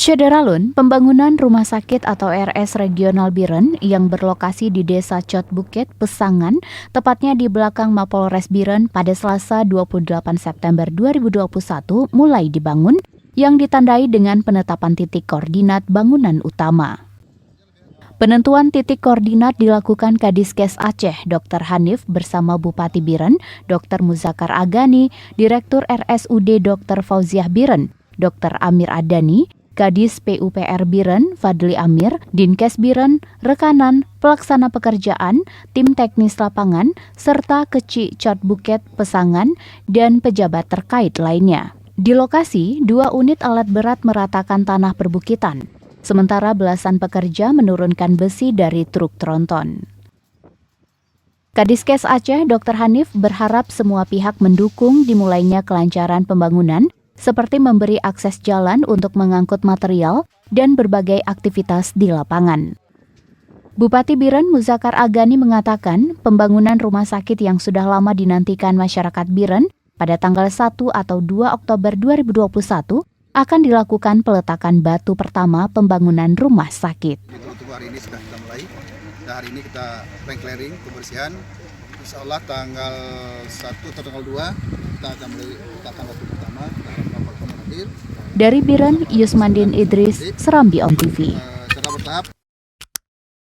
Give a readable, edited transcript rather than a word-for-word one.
Syederalun, pembangunan rumah sakit atau RS Regional Biren yang berlokasi di Desa Cot Bukit, Pesangan, tepatnya di belakang Mapolres Biren pada Selasa 28 September 2021 mulai dibangun, yang ditandai dengan penetapan titik koordinat bangunan utama. Penentuan titik koordinat dilakukan Kadiskes Aceh, Dr. Hanif bersama Bupati Biren, Dr. Muzakar Agani, Direktur RSUD Dr. Fauziah Biren, Dr. Amir Adani, Kadis PUPR Biren, Fadli Amir, Dinkes Biren, rekanan, pelaksana pekerjaan, tim teknis lapangan, serta Keci Cot Bukit Pesangan, dan pejabat terkait lainnya. Di lokasi, 2 unit alat berat meratakan tanah perbukitan, sementara belasan pekerja menurunkan besi dari truk tronton. Kadiskes Aceh, Dr. Hanif berharap semua pihak mendukung dimulainya kelancaran pembangunan, seperti memberi akses jalan untuk mengangkut material dan berbagai aktivitas di lapangan. Bupati Biren Muzakar Agani mengatakan pembangunan rumah sakit yang sudah lama dinantikan masyarakat Biren pada tanggal 1 atau 2 Oktober 2021 akan dilakukan peletakan batu pertama pembangunan rumah sakit. Untuk hari ini sudah kita mulai, dan hari ini kita clearing kebersihan. Insya Allah tanggal 1 atau tanggal 2 kita akan mulai peletakan batu pertama. Dari Biren, Yusmandin Idris, Serambi On TV. Secara bertahap.